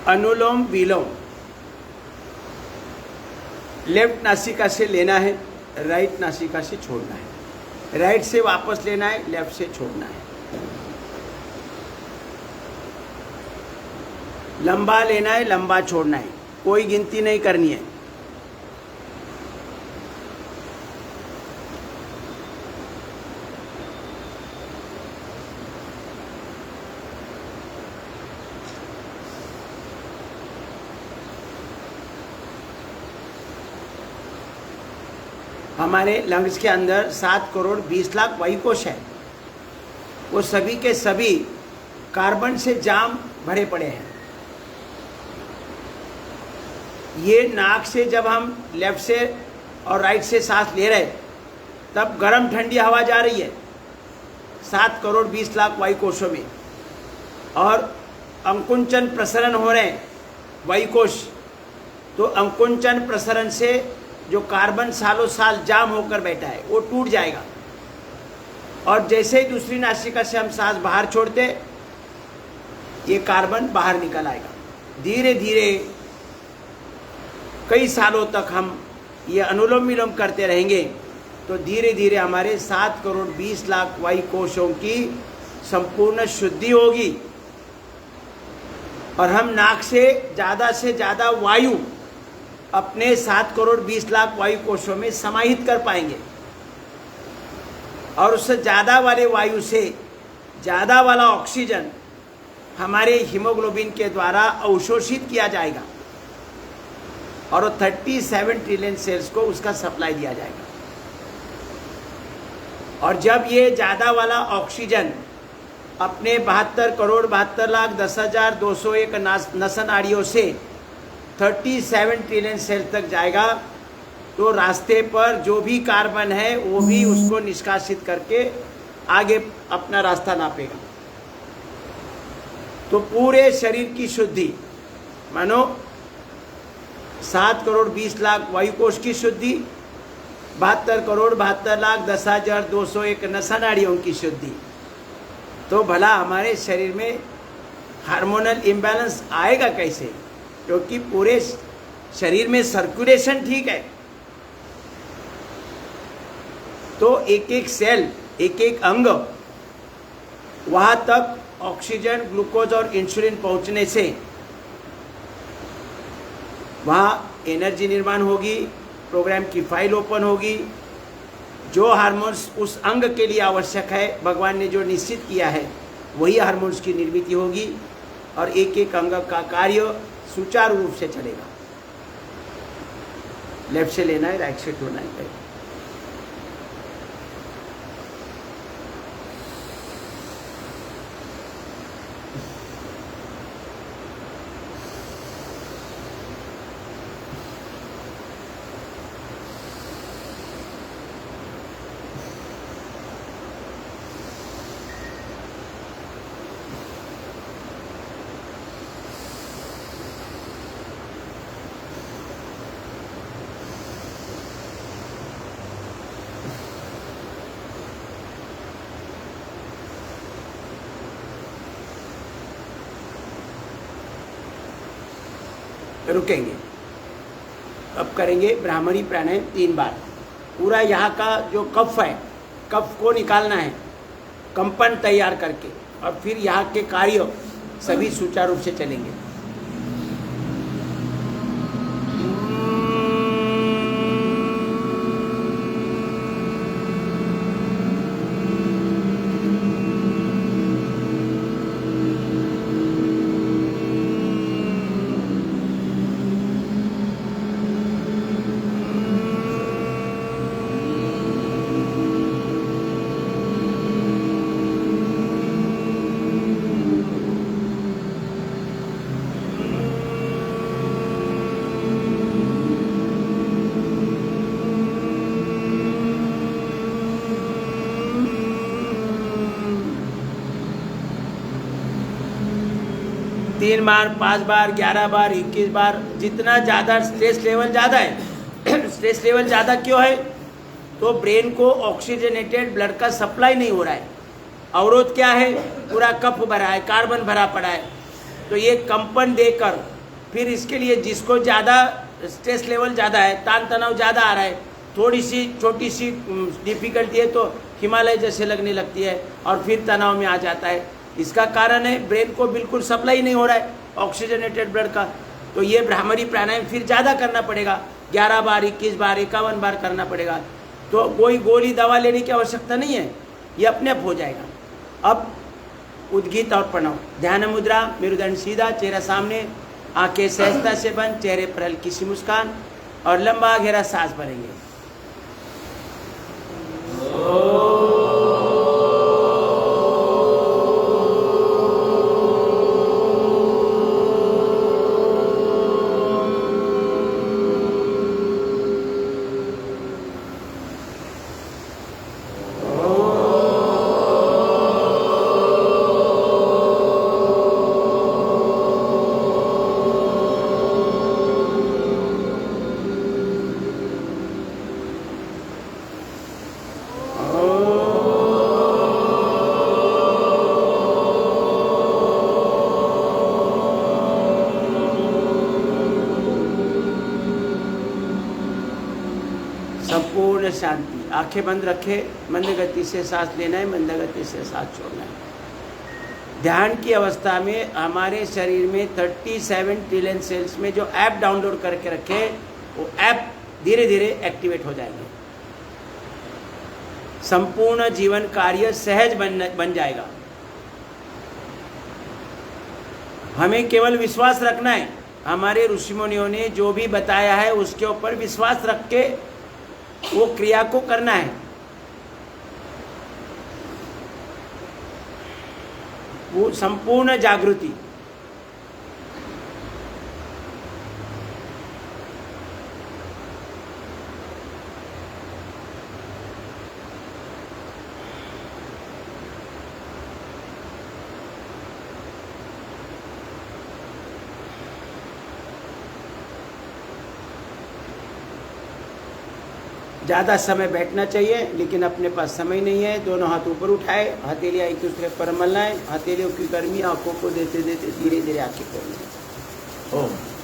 अनुलोम विलोम left नासिका से लेना है, राइट नासिका से छोड़ना है। राइट से वापस लेना है, लेफ्ट से छोड़ना है। लंबा लेना है, लंबा छोड़ना है, कोई गिनती नहीं करनी है। हमारे लंग्स के अंदर 7 करोड़ 20 लाख वायुकोश है। वो सभी के सभी कार्बन से जाम भरे पड़े हैं। ये नाक से जब हम लेफ्ट से और राइट से सांस ले रहे तब गर्म ठंडी हवा जा रही है 7 करोड़ 20 लाख वायुकोशों में, और अंकुंचन प्रसरण हो रहे हैं वायुकोश। तो अंकुंचन प्रसरण से जो कार्बन सालों साल जाम होकर बैठा है वो टूट जाएगा, और जैसे ही दूसरी नासिका से हम सांस बाहर छोड़ते ये कार्बन बाहर निकल आएगा। धीरे धीरे कई सालों तक हम ये अनुलोम विलोम करते रहेंगे तो धीरे धीरे हमारे 7 करोड़ 20 लाख वायुकोशों की संपूर्ण शुद्धि होगी, और हम नाक से ज़्यादा वायु अपने 7 करोड़ 20 लाख वायु कोशों में समाहित कर पाएंगे, और उससे ज़्यादा वाले वायु से ज़्यादा वाला ऑक्सीजन हमारे हीमोग्लोबिन के द्वारा अवशोषित किया जाएगा, और वो 37 ट्रिलियन सेल्स को उसका सप्लाई दिया जाएगा। और जब ये ज़्यादा वाला ऑक्सीजन अपने 72 करोड़ 72 लाख 10,201 नसनाड़ियों से 37 ट्रिलियन सेल तक जाएगा, तो रास्ते पर जो भी कार्बन है वो भी उसको निष्कासित करके आगे अपना रास्ता नापेगा। तो पूरे शरीर की शुद्धि, मानो 7 करोड़ 20 लाख वायुकोश की शुद्धि, 72 करोड़ 72 लाख 10,201 नसानाड़ियों की शुद्धि। तो भला हमारे शरीर में हार्मोनल इम्बैलेंस आएगा कैसे? क्योंकि पूरे शरीर में सर्कुलेशन ठीक है। तो एक एक सेल, एक एक अंग, वहाँ तक ऑक्सीजन, ग्लूकोज और इंसुलिन पहुँचने से वहाँ एनर्जी निर्माण होगी, प्रोग्राम की फाइल ओपन होगी। जो हार्मोन्स उस अंग के लिए आवश्यक है, भगवान ने जो निश्चित किया है वही हार्मोन्स की निर्मित होगी, और एक एक अंग का कार्य सुचारू रूप से चलेगा। लेफ्ट से लेना है, राइट से छोड़ना है। रुकेंगे। अब करेंगे ब्राह्मणी प्राणायाम 3 बार। पूरा यहाँ का जो कफ है, कफ को निकालना है कंपन तैयार करके, और फिर यहाँ के कार्य सभी सुचारू रूप से चलेंगे। तीन बार, 5 बार, 11 बार, 21 बार, जितना ज़्यादा स्ट्रेस लेवल ज़्यादा है। स्ट्रेस लेवल ज़्यादा क्यों है? तो ब्रेन को ऑक्सीजनेटेड ब्लड का सप्लाई नहीं हो रहा है। अवरोध क्या है? पूरा कफ भरा है, कार्बन भरा पड़ा है। तो ये कंपन देकर फिर इसके लिए जिसको ज़्यादा स्ट्रेस लेवल ज़्यादा है, तान तनाव ज़्यादा आ रहा है, थोड़ी सी छोटी सी डिफिकल्टी है तो हिमालय जैसे लगने लगती है और फिर तनाव में आ जाता है। इसका कारण है ब्रेन को बिल्कुल सप्लाई नहीं हो रहा है ऑक्सीजनेटेड ब्लड का। तो ये भ्रामरी प्राणायाम फिर ज़्यादा करना पड़ेगा, 11 बार, 21 बार, 51 बार करना पड़ेगा। तो कोई गोली दवा लेने की आवश्यकता नहीं है, ये अपने आप हो जाएगा। अब उद्गीत और प्रणव। ध्यान मुद्रा, मेरुदंड सीधा, चेहरा सामने, आंखें सहजता से बंद, चेहरे पर हल्की सी मुस्कान और लंबा गहरा सांस भरेंगे। संपूर्ण शांति। आंखें बंद रखे, मंद गति से सांस लेना है, मंद गति से सांस छोड़ना है। ध्यान की अवस्था में हमारे शरीर में 37 ट्रिलियन सेल्स में जो ऐप डाउनलोड करके रखे, वो ऐप धीरे धीरे एक्टिवेट हो जाएंगे। संपूर्ण जीवन कार्य सहज बन जाएगा। हमें केवल विश्वास रखना है। हमारे ऋषि मुनियों ने जो भी बताया है उसके ऊपर विश्वास रख के वो क्रिया को करना है। वो संपूर्ण जागृति। ज़्यादा समय बैठना चाहिए, लेकिन अपने पास समय नहीं है। दोनों हाथ ऊपर उठाए, हथेलियाँ एक दूसरे पर मलना है। हथेलियों की गर्मी आंखों को देते देते धीरे धीरे आंखें खोलना है। ओम।